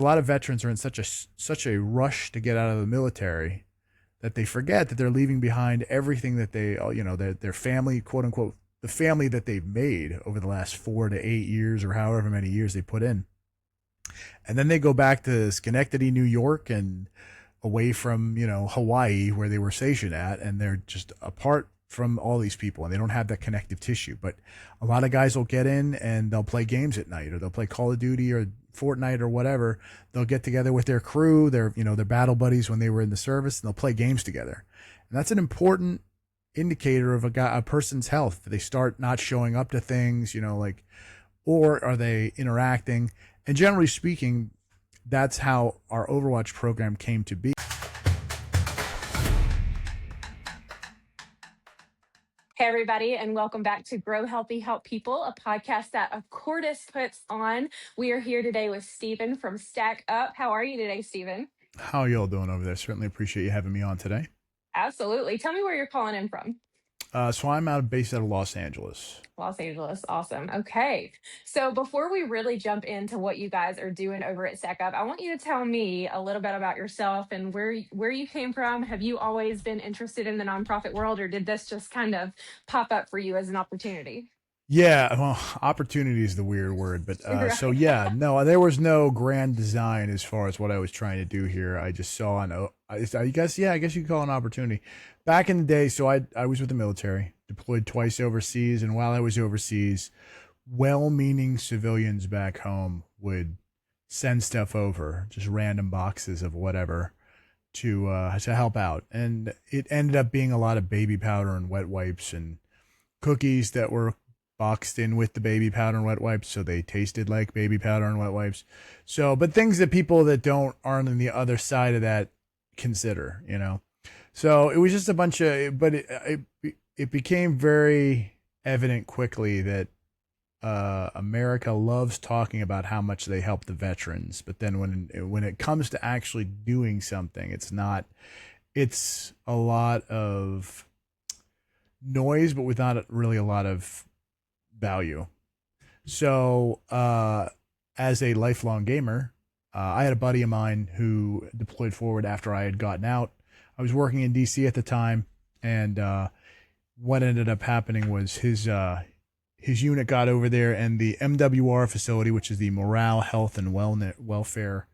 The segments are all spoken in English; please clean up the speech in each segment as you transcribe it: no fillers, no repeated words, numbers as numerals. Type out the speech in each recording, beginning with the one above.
A lot of veterans are in such a rush to get out of the military that they forget that they're leaving behind everything that they, their family, quote unquote, the family that they've made over the last 4 to 8 years or however many years they put in. And then they go back to Schenectady, New York, and away from, Hawaii where they were stationed at, and they're just apart from all these people and they don't have that connective tissue. But a lot of guys will get in and they'll play games at night, or they'll play Call of Duty or Fortnite or whatever. They'll get together with their crew, their battle buddies when they were in the service, and they'll play games together. And that's an important indicator of a person's health. They start not showing up to things, or are they interacting? And generally speaking, that's how our Overwatch program came to be. Hey, everybody, and welcome back to Grow Healthy, Help People, a podcast that Accordis puts on. We are here today with Steven from Stack Up. How are you today, Steven? How are y'all doing over there? Certainly appreciate you having me on today. Absolutely. Tell me where you're calling in from. So I'm based out of Los Angeles. Los Angeles. Awesome. Okay. So before we really jump into what you guys are doing over at Stack Up, I want you to tell me a little bit about yourself and where you came from. Have you always been interested in the nonprofit world, or did this just kind of pop up for you as an opportunity? Yeah, well, opportunity is the weird word, but Right. so yeah, no, there was no grand design as far as what I was trying to do here. I just saw I guess you could call it an opportunity. Back in the day, so I was with the military, deployed twice overseas, and while I was overseas, well-meaning civilians back home would send stuff over, just random boxes of whatever to help out, and it ended up being a lot of baby powder and wet wipes and cookies that were boxed in with the baby powder and wet wipes, so they tasted like baby powder and wet wipes. So, but things that people that aren't on the other side of that consider. So it was just a bunch of, but it became very evident quickly that America loves talking about how much they help the veterans, but then when it comes to actually doing something, it's not. It's a lot of noise, but without really a lot of value. So, as a lifelong gamer, I had a buddy of mine who deployed forward after I had gotten out. I was working in DC at the time, and what ended up happening was his unit got over there, and the MWR facility, which is the Morale, Health, and Welfare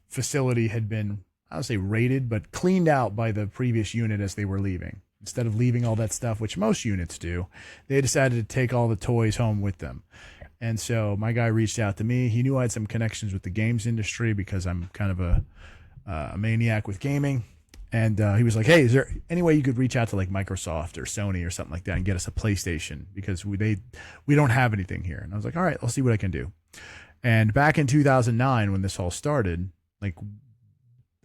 facility, had been, I don't say raided, but cleaned out by the previous unit as they were leaving. Instead of leaving all that stuff, which most units do, they decided to take all the toys home with them. And so my guy reached out to me. He knew I had some connections with the games industry because I'm kind of a maniac with gaming. And he was like, hey, is there any way you could reach out to like Microsoft or Sony or something like that and get us a PlayStation? Because we don't have anything here. And I was like, all right, I'll see what I can do. And back in 2009, when this all started, like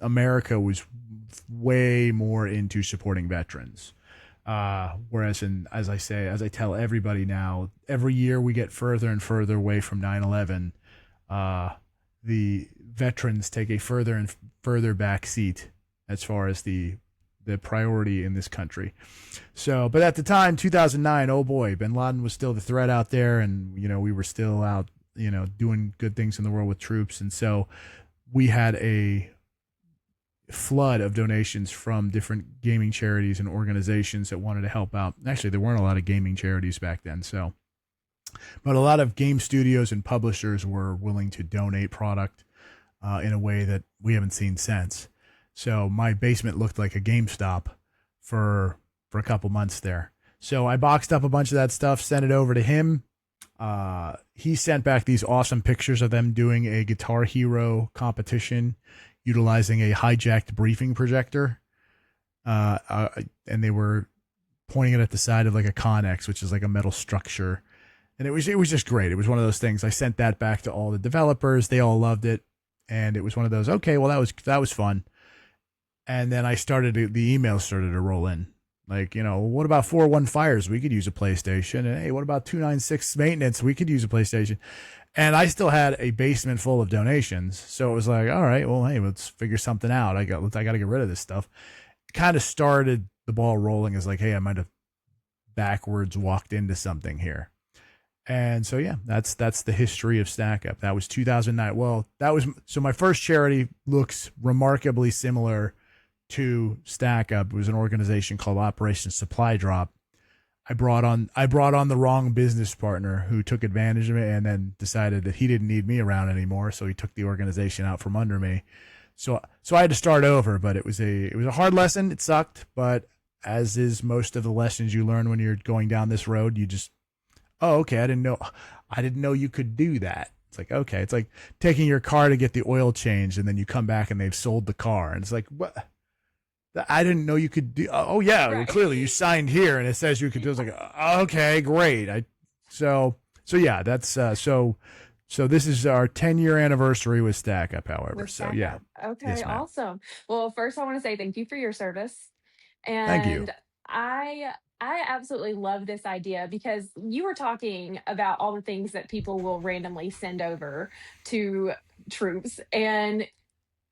America was way more into supporting veterans. Whereas as I tell everybody now, every year we get further and further away from 9/11. The veterans take a further and further back seat as far as the priority in this country. So, but at the time, 2009, oh boy, Bin Laden was still the threat out there, and we were still out, doing good things in the world with troops, and so we had a flood of donations from different gaming charities and organizations that wanted to help out. Actually, there weren't a lot of gaming charities back then, but a lot of game studios and publishers were willing to donate product in a way that we haven't seen since. So my basement looked like a GameStop for a couple months there. So I boxed up a bunch of that stuff, sent it over to him. He sent back these awesome pictures of them doing a Guitar Hero competition utilizing a hijacked briefing projector. And they were pointing it at the side of like a Connex, which is like a metal structure. And it was just great. It was one of those things. I sent that back to all the developers. They all loved it. And it was one of those, okay, well, that was fun. And then the emails started to roll in. Like, what about 401 fires? We could use a PlayStation. And hey, what about 296 maintenance? We could use a PlayStation. And I still had a basement full of donations. So it was like, all right, well, hey, let's figure something out. I got to get rid of this stuff. Kind of started the ball rolling as like, hey, I might have backwards walked into something here. And so yeah, that's the history of Stack Up. That was 2009. Well, that was so my first charity looks remarkably similar to Stack Up. It was an organization called Operation Supply Drop. I brought on the wrong business partner who took advantage of it and then decided that he didn't need me around anymore, so he took the organization out from under me. So I had to start over, but it was a hard lesson. It sucked, but as is most of the lessons you learn when you're going down this road, you just, oh, okay, I didn't know you could do that. It's like, okay, it's like taking your car to get the oil changed and then you come back and they've sold the car. And it's like, what? I didn't know you could do. Oh yeah, well, Right. clearly you signed here and it says you could do. It's like, okay, great. So yeah, that's so this is our 10-year anniversary with Stack Up, however. With So Stack yeah, Up. Okay, yes, ma'am. awesome. Well, first I want to say thank you for your service. Thank you. And I absolutely love this idea because you were talking about all the things that people will randomly send over to troops, and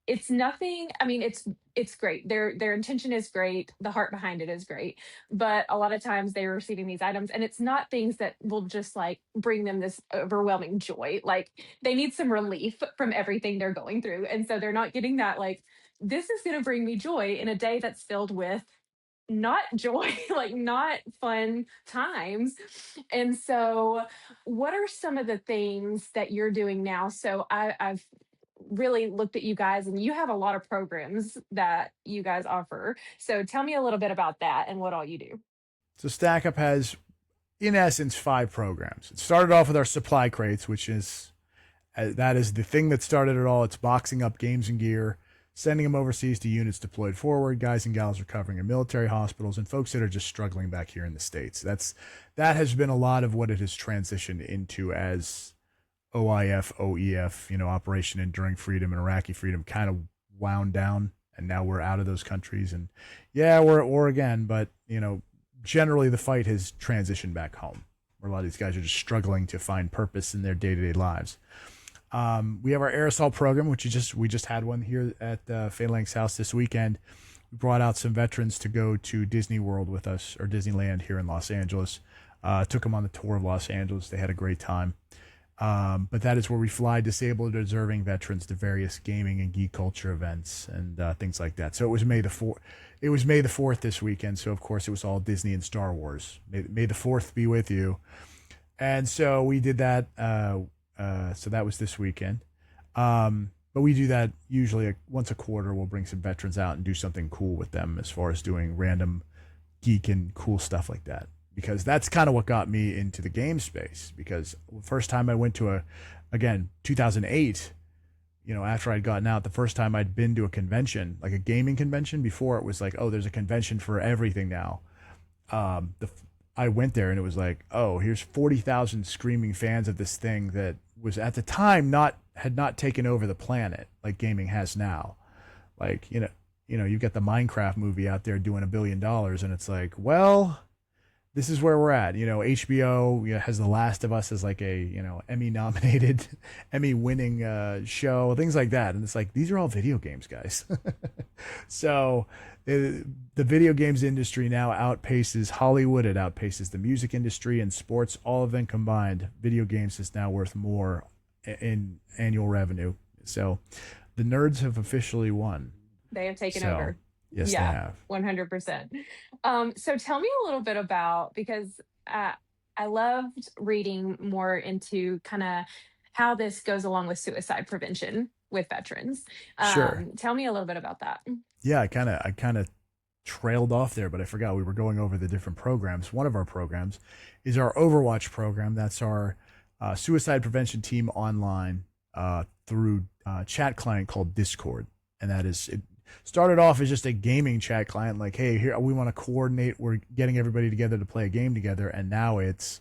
it's nothing. I mean, it's great. Their intention is great. The heart behind it is great. But a lot of times they're receiving these items and it's not things that will just like bring them this overwhelming joy. Like they need some relief from everything they're going through. And so they're not getting that like this is going to bring me joy in a day that's filled with not joy, like not fun times. And so, what are some of the things that you're doing now? So, I've really looked at you guys, and you have a lot of programs that you guys offer. So, tell me a little bit about that and what all you do. So Stack Up has, in essence, five programs. It started off with our supply crates, which is that is the thing that started it all. It's boxing up games and gear, sending them overseas to units deployed forward, guys and gals recovering in military hospitals, and folks that are just struggling back here in the States. That has been a lot of what it has transitioned into as OIF, OEF, Operation Enduring Freedom and Iraqi Freedom kind of wound down, and now we're out of those countries. And yeah, we're at war again, but generally the fight has transitioned back home, where a lot of these guys are just struggling to find purpose in their day to day lives. We have our air assault program, which we just had one here at Phalanx House this weekend. We brought out some veterans to go to Disney World with us, or Disneyland here in Los Angeles. Took them on the tour of Los Angeles. They had a great time. But that is where we fly disabled or deserving veterans to various gaming and geek culture events and things like that. So it was May the 4th. It was May the 4th this weekend. So of course it was all Disney and Star Wars. May the 4th be with you. And so we did that. So that was this weekend. But we do that usually once a quarter. We'll bring some veterans out and do something cool with them as far as doing random geek and cool stuff like that. Because that's kind of what got me into the game space. Because the first time I went to again, 2008, after I'd gotten out, the first time I'd been to a convention, like a gaming convention. Before it was like, oh, there's a convention for everything now. The I went there and it was like, oh, here's 40,000 screaming fans of this thing that was at the time had not taken over the planet like gaming has now. Like, you've got the Minecraft movie out there doing $1 billion, and it's like, well, this is where we're at. HBO has The Last of Us as like a Emmy nominated, Emmy winning show, things like that, and it's like these are all video games, guys. So the video games industry now outpaces Hollywood. It outpaces the music industry and sports. All of them combined, video games is now worth more in annual revenue. So the nerds have officially won. They have taken So over. yes, they Yeah, have. 100%. So tell me a little bit about because I loved reading more into kind of how this goes along with suicide prevention with veterans. Sure. Tell me a little bit about that. Yeah, I kind of trailed off there, but I forgot we were going over the different programs. One of our programs is our Overwatch program. That's our suicide prevention team online through chat client called Discord, and it started off as just a gaming chat client. Like, hey, here we want to coordinate. We're getting everybody together to play a game together, and now it's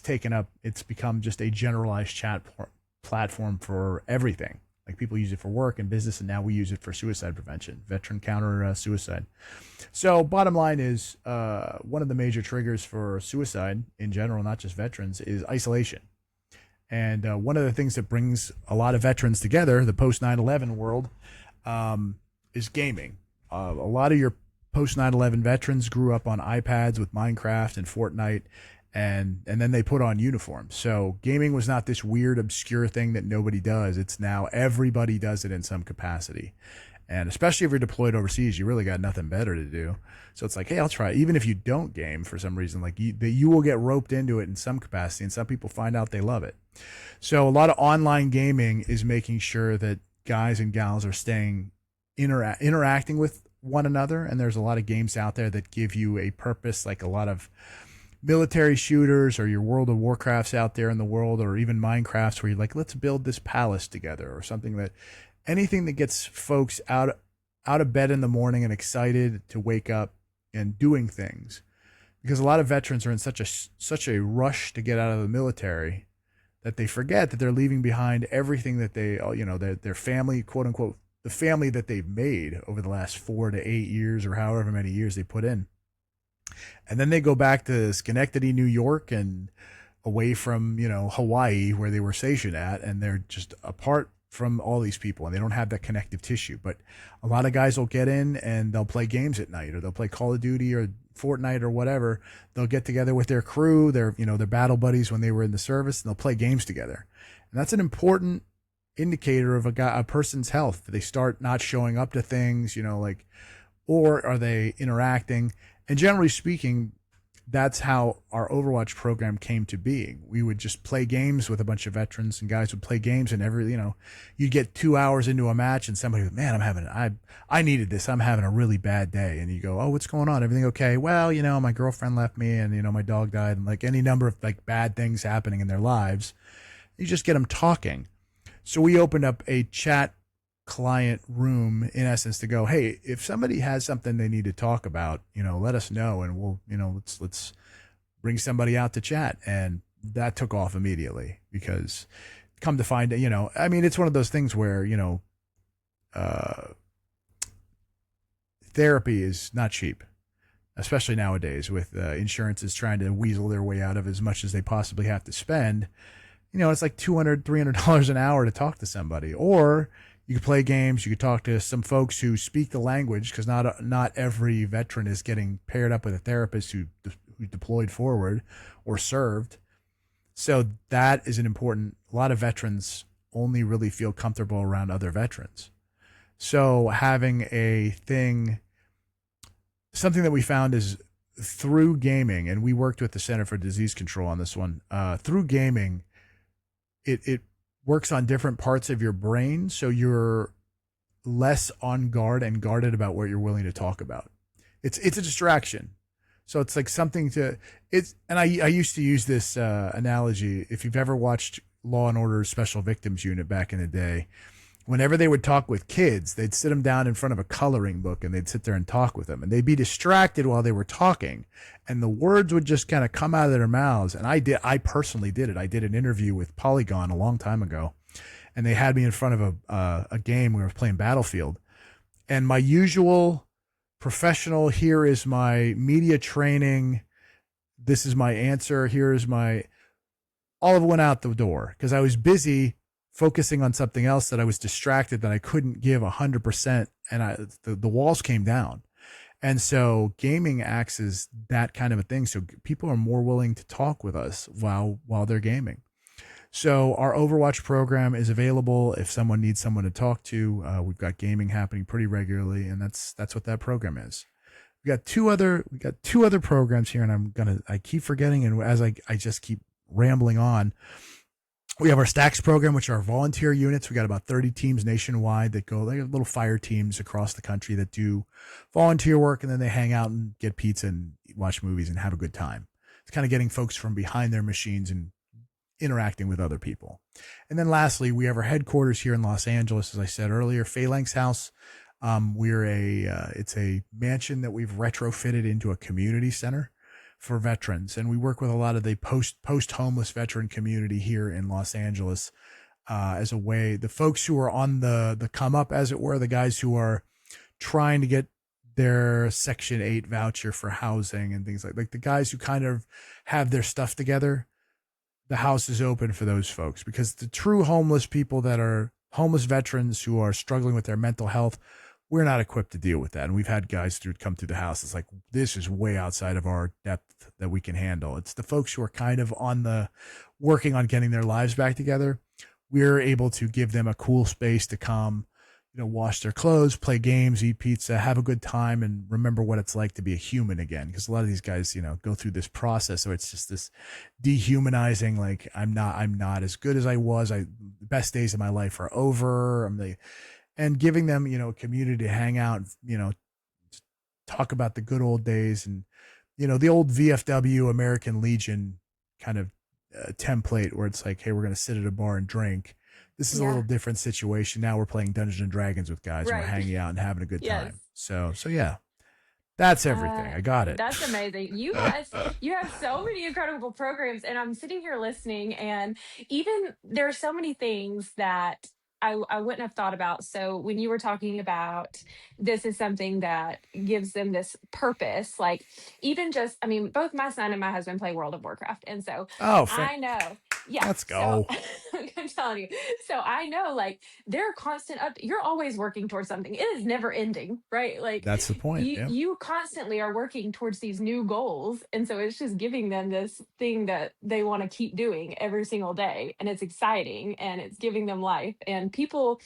taken up. It's become just a generalized platform for everything. Like people use it for work and business, and now we use it for suicide prevention, veteran counter suicide. So, bottom line is, one of the major triggers for suicide in general, not just veterans, is isolation. And one of the things that brings a lot of veterans together, the post 9/11 world, is gaming. A lot of your post 9/11 veterans grew up on iPads with Minecraft and Fortnite, and then they put on uniforms. So gaming was not this weird obscure thing that nobody does. It's now everybody does it in some capacity. And especially if you're deployed overseas, you really got nothing better to do. So it's like, hey, I'll try it. Even if you don't game for some reason, like you will get roped into it in some capacity, and some people find out they love it. So a lot of online gaming is making sure that guys and gals are staying interacting with one another. And there's a lot of games out there that give you a purpose, like a lot of military shooters or your World of Warcrafts out there in the world, or even Minecrafts where you're like, let's build this palace together, or something that anything that gets folks out of bed in the morning and excited to wake up and doing things. Because a lot of veterans are in such a rush to get out of the military that they forget that they're leaving behind everything that they, their family, quote unquote, the family that they've made over the last 4 to 8 years or however many years they put in. And then they go back to Schenectady, New York, and away from, Hawaii, where they were stationed at, and they're just apart from all these people, and they don't have that connective tissue. But a lot of guys will get in and they'll play games at night, or they'll play Call of Duty or Fortnite or whatever. They'll get together with their crew, their battle buddies when they were in the service, and they'll play games together. And that's an important indicator of a person's health. They start not showing up to things, or are they interacting? And generally speaking, that's how our Overwatch program came to being. We would just play games with a bunch of veterans, and guys would play games, and you'd get 2 hours into a match and somebody would, man, I needed this. I'm having a really bad day. And you go, oh, what's going on? Everything okay? Well, my girlfriend left me, and, my dog died, and like any number of like bad things happening in their lives. You just get them talking. So we opened up a chat client room, in essence, to go, hey, if somebody has something they need to talk about, let us know, and we'll, let's bring somebody out to chat. And that took off immediately, because come to find it, it's one of those things where, therapy is not cheap, especially nowadays with insurances trying to weasel their way out of as much as they possibly have to spend. It's like $200, $300 an hour to talk to somebody. Or you could play games. You could talk to some folks who speak the language, because not every veteran is getting paired up with a therapist who deployed forward or served. So that is an important. A lot of veterans only really feel comfortable around other veterans. So having something that we found is through gaming, and we worked with the Center for Disease Control on this one. Through gaming, it works on different parts of your brain, so you're less on guard and guarded about what you're willing to talk about. It's a distraction. So it's like something and I used to use this analogy. If you've ever watched Law and Order Special Victims Unit back in the day, whenever they would talk with kids, they'd sit them down in front of a coloring book, and they'd sit there and talk with them, and they'd be distracted while they were talking, and the words would just kind of come out of their mouths. And I personally did it. I did an interview with Polygon a long time ago, and they had me in front of a game. We were playing Battlefield, and my usual professional, here is my media training, this is my answer, all of it went out the door, because I was busy focusing on something else, that I was distracted, that I couldn't give 100%, and the walls came down. And so gaming acts as that kind of a thing. So people are more willing to talk with us while they're gaming. So our Overwatch program is available if someone needs someone to talk to. We've got gaming happening pretty regularly, and that's what that program is. We got two other programs here, and I keep forgetting, and as I just keep rambling on. We have our Stacks program, which are volunteer units. We got about 30 teams nationwide that go. They have little fire teams across the country that do volunteer work, and then they hang out and get pizza and watch movies and have a good time. It's kind of getting folks from behind their machines and interacting with other people. And then lastly, we have our headquarters here in Los Angeles, as I said earlier, Phalanx House. It's a mansion that we've retrofitted into a community center for veterans, and we work with a lot of the post homeless veteran community here in Los Angeles as a way. The folks who are on the come up, as it were, the guys who are trying to get their Section 8 voucher for housing and things like the guys who kind of have their stuff together. The house is open for those folks, because the true homeless people that are homeless veterans who are struggling with their mental health, we're not equipped to deal with that. And we've had guys through come through the house. It's like, this is way outside of our depth that we can handle. It's the folks who are kind of on the working on getting their lives back together. We're able to give them a cool space to come, wash their clothes, play games, eat pizza, have a good time, and remember what it's like to be a human again. Because a lot of these guys, go through this process, so it's just this dehumanizing. Like, I'm not as good as I was. The best days of my life are over. And giving them, a community to hang out, talk about the good old days, and the old VFW American Legion kind of template where it's like, hey, we're going to sit at a bar and drink. This is a little Yeah. different situation. Now we're playing Dungeons and Dragons with guys, and we're Right. hanging out and having a good Yes. time. So yeah, that's everything. I got it. That's amazing. You guys, you have so many incredible programs, and I'm sitting here listening, and even there are so many things that I wouldn't have thought about. So when you were talking about this is something that gives them this purpose, like even just, I mean, both my son and my husband play World of Warcraft, and so Oh, I know, yeah. let's So go. I'm telling you, so I know, like they're constant up. You're always working towards something. It is never ending, right? Like That's the point. Yeah, you constantly are working towards these new goals, and so it's just giving them this thing that they want to keep doing every single day, and it's exciting and it's giving them life. And people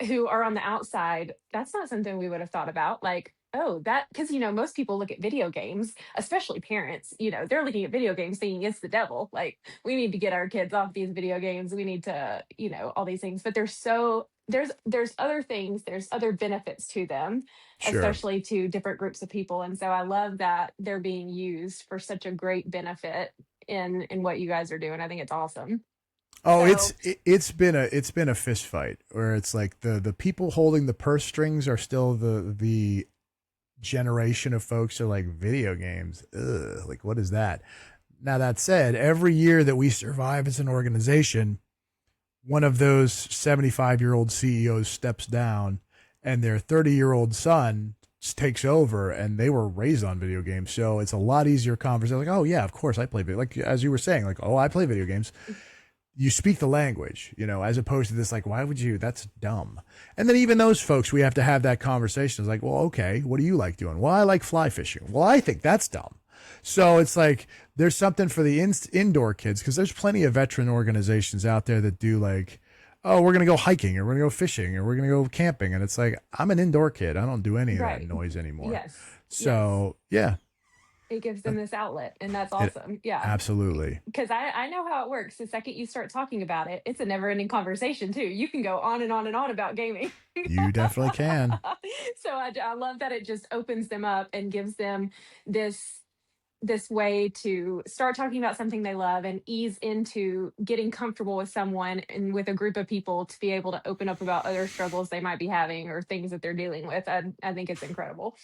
who are on the outside, that's not something we would have thought about. Like, oh, that, because most people look at video games, especially parents, they're looking at video games thinking it's the devil. Like, we need to get our kids off these video games. We need to, all these things. But there's other things, there's other benefits to them, sure. especially to different groups of people. And so I love that they're being used for such a great benefit in what you guys are doing. I think it's awesome. Oh, So it's been a fist fight where it's like the people holding the purse strings are still the generation of folks who are like video games. Ugh, like what is that? Now that said, every year that we survive as an organization, one of those 75-year-old CEOs steps down and their 30-year-old son takes over, and they were raised on video games. So it's a lot easier conversation. Like, oh yeah, of course I play video. Like as you were saying, like, oh, I play video games. You speak the language, as opposed to this, like, why would you? That's dumb. And then even those folks, we have to have that conversation. It's like, well, okay, what do you like doing? Well, I like fly fishing. Well, I think that's dumb. So it's like there's something for the indoor kids because there's plenty of veteran organizations out there that do like, oh, we're gonna go hiking or we're gonna go fishing or we're gonna go camping, and it's like I'm an indoor kid. I don't do any of that right. noise anymore. Yes. Yes. So yeah, It gives them this outlet, and that's it awesome. Yeah. absolutely. Because I know how it works. The second you start talking about it, it's a never ending conversation, too. You can go on and on and on about gaming. You definitely can. So I love that it just opens them up and gives them this this way to start talking about something they love and ease into getting comfortable with someone and with a group of people to be able to open up about other struggles they might be having or things that they're dealing with. I think it's incredible.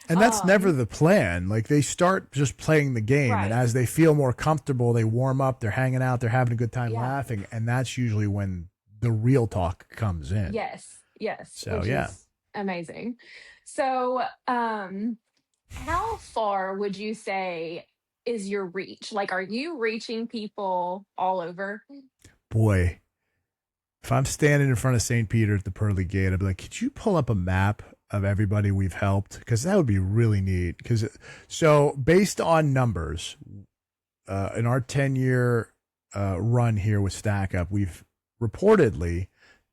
And that's never Um, the plan. Like they start just playing the game, and right. as they feel more comfortable, they warm up, they're hanging out, they're having a good time Yeah. laughing, and that's usually when the real talk comes in. Yes, yes, So which yeah. is amazing. So, how far would you say is your reach? Like, are you reaching people all over? Boy, if I'm standing in front of St. Peter at the pearly gate, I'd be like, could you pull up a map of everybody we've helped? Because that would be really neat. Because so based on numbers, in our 10-year run here with Stack Up, we've reportedly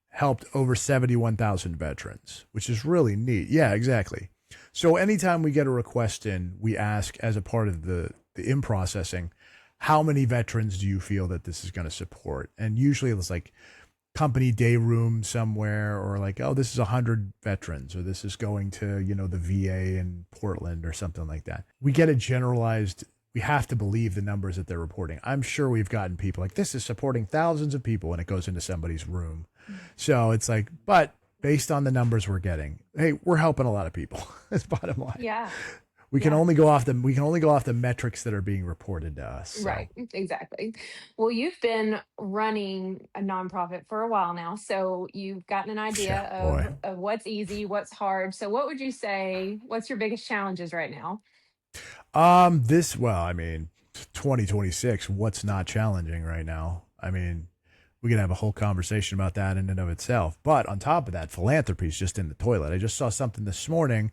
helped over 71,000 veterans, which is really neat. Yeah, exactly. So anytime we get a request in, we ask as a part of the in processing, how many veterans do you feel that this is going to support? And usually it's like company day room somewhere, or like, oh, this is 100 veterans, or this is going to, the VA in Portland or something like that. We get a generalized, we have to believe the numbers that they're reporting. I'm sure we've gotten people like, this is supporting thousands of people, and it goes into somebody's room. So it's like, but based on the numbers we're getting, hey, we're helping a lot of people. That's bottom line. Yeah, We can yeah. only go off the metrics that are being reported to us. So Right, exactly. Well, you've been running a nonprofit for a while now, so you've gotten an idea yeah, boy. of what's easy, what's hard. So, what would you say? What's your biggest challenges right now? Well, I mean, 2026, what's not challenging right now? I mean, we could have a whole conversation about that in and of itself. But on top of that, philanthropy is just in the toilet. I just saw something this morning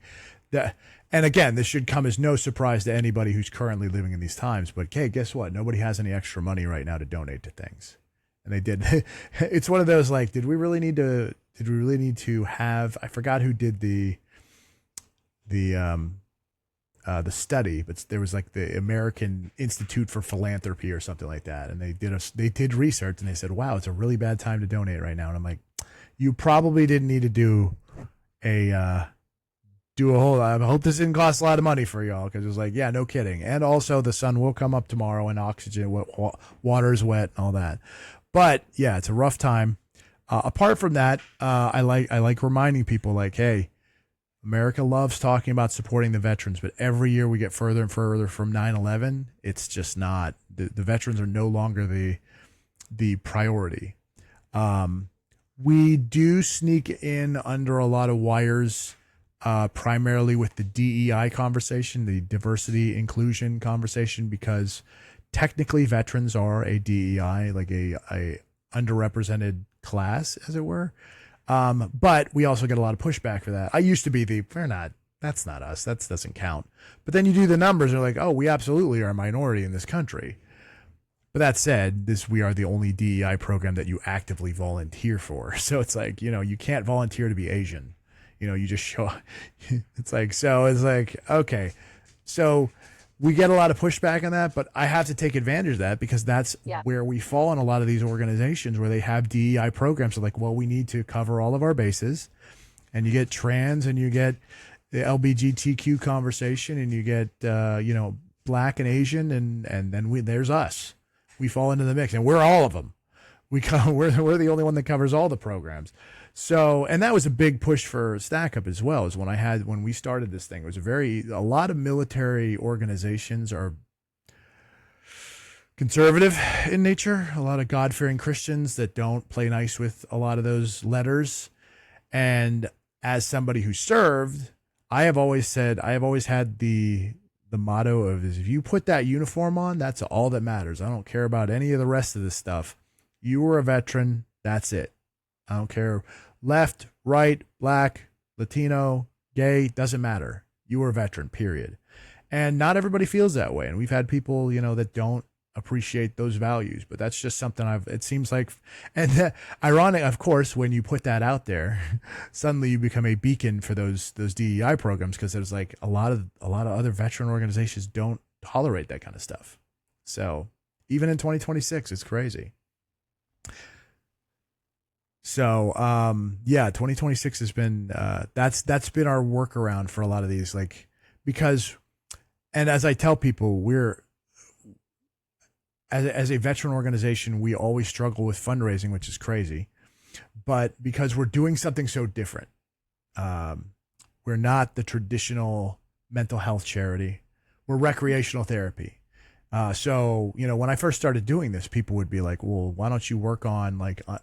that, and again, this should come as no surprise to anybody who's currently living in these times. But hey, guess what? Nobody has any extra money right now to donate to things, and they did. It's one of those like, did we really need to? Did we really need to have? I forgot who did the the study, but there was like the American Institute for Philanthropy or something like that, and they did research and they said, wow, it's a really bad time to donate right now. And I'm like, you probably didn't need to a do a whole. I hope this didn't cost a lot of money for y'all, because it was like, yeah, no kidding. And also the sun will come up tomorrow and oxygen, water's wet, and all that. But yeah, it's a rough time. Apart from that, I like reminding people like, hey, America loves talking about supporting the veterans, but every year we get further and further from 9/11. It's just not, the veterans are no longer the priority. We do sneak in under a lot of wires, primarily with the DEI conversation, the diversity inclusion conversation, because technically veterans are a DEI, like a underrepresented class, as it were. But we also get a lot of pushback for that. I used to be we're not, that's not us. That doesn't count. But then you do the numbers and they're like, oh, we absolutely are a minority in this country. But that said, we are the only DEI program that you actively volunteer for. So it's like, you can't volunteer to be Asian. You just show, it's like, okay. So we get a lot of pushback on that, but I have to take advantage of that, because that's where we fall in a lot of these organizations where they have DEI programs. So like, well, we need to cover all of our bases, and you get trans, and you get the LGBTQ conversation, and you get, Black and Asian, and then there's us. We fall into the mix, and we're all of them. We're the only one that covers all the programs. So, and that was a big push for Stack Up as well, is when we started this thing. It was a lot of military organizations are conservative in nature, a lot of God-fearing Christians that don't play nice with a lot of those letters. And as somebody who served, I have always had the motto of, is if you put that uniform on, that's all that matters. I don't care about any of the rest of this stuff. You were a veteran, that's it. I don't care, left, right, Black, Latino, gay, doesn't matter. You were a veteran, period. And not everybody feels that way. And we've had people, that don't appreciate those values, but that's just something it seems like, and ironic, of course, when you put that out there, suddenly you become a beacon for those DEI programs, because there's like a lot of other veteran organizations don't tolerate that kind of stuff. So even in 2026, it's crazy. So, 2026 has been, that's been our workaround for a lot of these, like, because, and as I tell people, as a veteran organization, we always struggle with fundraising, which is crazy, but because we're doing something so different, we're not the traditional mental health charity, we're recreational therapy. So, when I first started doing this, people would be like, well, why don't you work on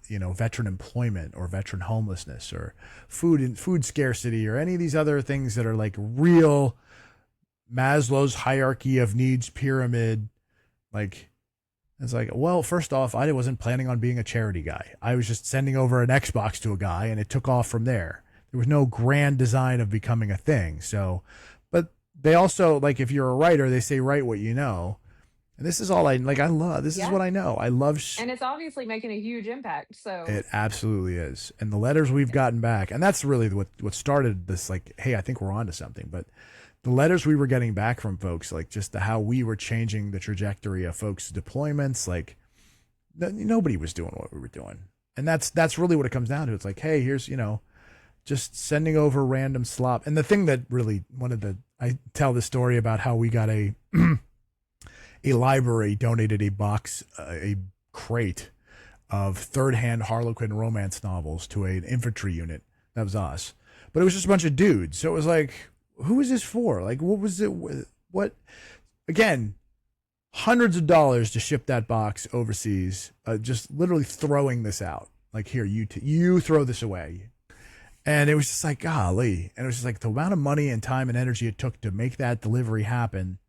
veteran employment or veteran homelessness or food scarcity or any of these other things that are like real Maslow's hierarchy of needs pyramid. Like, it's like, well, first off, I wasn't planning on being a charity guy. I was just sending over an Xbox to a guy and it took off from there. There was no grand design of becoming a thing. So, but they also, like, if you're a writer, they say, write what you know. And this is all I love. This is what I know. I love. And it's obviously making a huge impact. So it absolutely is. And the letters we've gotten back, and that's really what started this, like, hey, I think we're onto something. But the letters we were getting back from folks, like just how we were changing the trajectory of folks' deployments, like nobody was doing what we were doing. And that's really what it comes down to. It's like, hey, here's, just sending over random slop. And the thing that really I tell the story about how we got a library donated a crate of third-hand Harlequin romance novels to an infantry unit. That was us. But it was just a bunch of dudes. So it was like, who is this for? Like, what was it? What? Again, hundreds of dollars to ship that box overseas. Just literally throwing this out. Like, here, you throw this away. And it was just like, golly. And it was just like the amount of money and time and energy it took to make that delivery happen.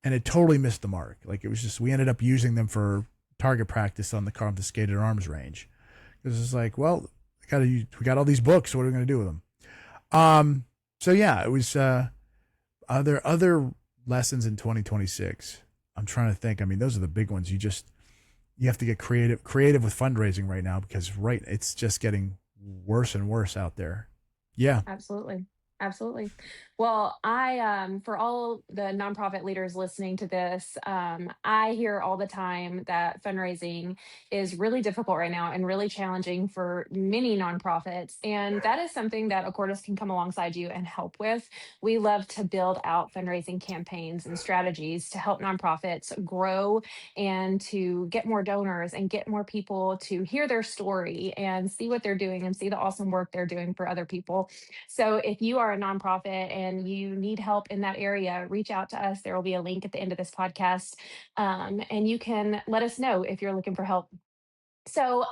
And it totally missed the mark. Like, it was just, we ended up using them for target practice on the confiscated arms range. Because it's like, well, we got all these books. What are we going to do with them? So yeah, it was. Are there other lessons in 2026? I'm trying to think. I mean, those are the big ones. You have to get creative with fundraising right now because it's just getting worse and worse out there. Yeah, Absolutely. Absolutely. Well, for all the nonprofit leaders listening to this, I hear all the time that fundraising is really difficult right now and really challenging for many nonprofits. And that is something that Accordis can come alongside you and help with. We love to build out fundraising campaigns and strategies to help nonprofits grow and to get more donors and get more people to hear their story and see what they're doing and see the awesome work they're doing for other people. So if you are a nonprofit and you need help in that area, reach out to us. There will be a link at the end of this podcast. And you can let us know if you're looking for help. So,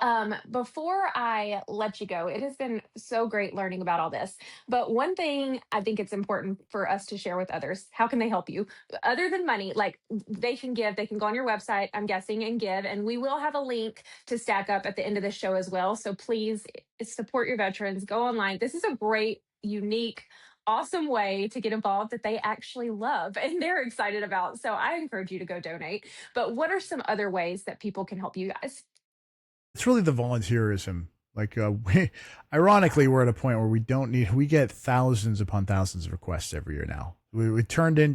before I let you go, it has been so great learning about all this. But one thing I think it's important for us to share with others, how can they help you? Other than money, like they can give, they can go on your website, I'm guessing, and give. And we will have a link to Stack Up at the end of the show as well. So please support your veterans, go online. This is a great, unique, awesome way to get involved that they actually love and they're excited about. So I encourage you to go donate. But what are some other ways that people can help you guys? it's really the volunteerism. Like, ironically, we're at a point where we get thousands upon thousands of requests every year now. We turned in,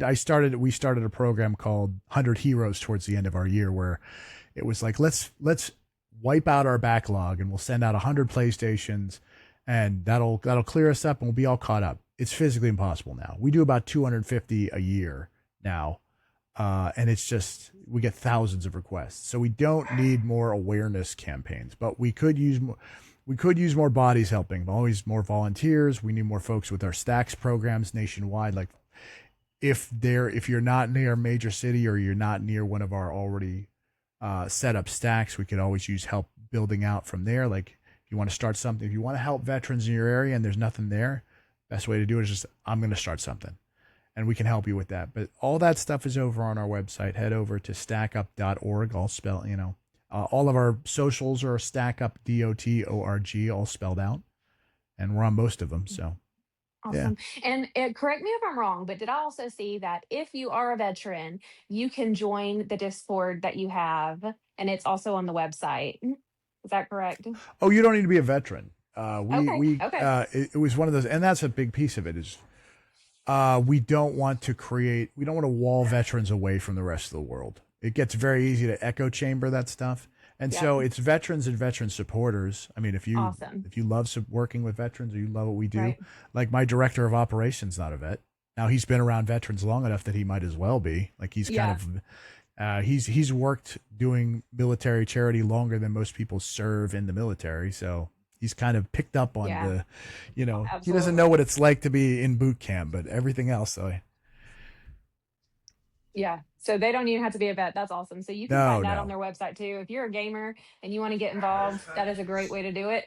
we started a program called 100 Heroes towards the end of our year where it was like, let's wipe out our backlog and we'll send out 100 PlayStations and that'll clear us up and we'll be all caught up. It's physically impossible now. We do about 250 a year now. And it's just we get thousands of requests, so we don't need more awareness campaigns, but we could use more bodies helping, always more volunteers. We need more folks with our stacks programs nationwide. Like if you're not near a major city or you're not near one of our already set up stacks, we could always use help building out from there. Like if you want to start something, if you want to help veterans in your area and there's nothing there, best way to do it is just I'm going to start something and we can help you with that. But all that stuff is over on our website. Head over to stackup.org. All spell, all of our socials are stackupdot.org, all spelled out, and we're on most of them. So yeah, Awesome. And correct me if I'm wrong, but did I also see that if you are a veteran, you can join the Discord that you have, and it's also on the website? Is that correct? oh, you don't need to be a veteran. Okay. Okay. It was one of those, and that's a big piece of it is we don't want to wall veterans away from the rest of the world. It gets very easy to echo chamber that stuff. And Yep. so it's veterans and veteran supporters. I mean, Awesome. if you love working with veterans or you love what we do, Right. like my director of operations, not a vet. Now he's been around veterans long enough that he might as well be. Like he's kind Yeah. of he's worked doing military charity longer than most people serve in the military. So he's kind of picked up on Yeah. he doesn't know what Absolutely. it's like to be in boot camp, but everything else, though. Yeah. So they don't even have to be a vet. That's awesome. So you can No, find that on no, their website too. If you're a gamer and you want to get involved, that is a great way to do it.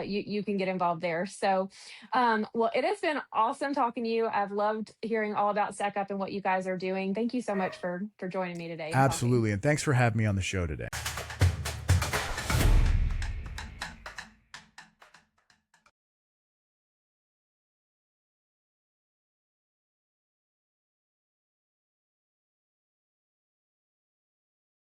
You can get involved there. So, well, it has been awesome talking to you. I've loved hearing all about Stack Up and what you guys are doing. Thank you so much for joining me today and talking. absolutely. And thanks for having me on the show today.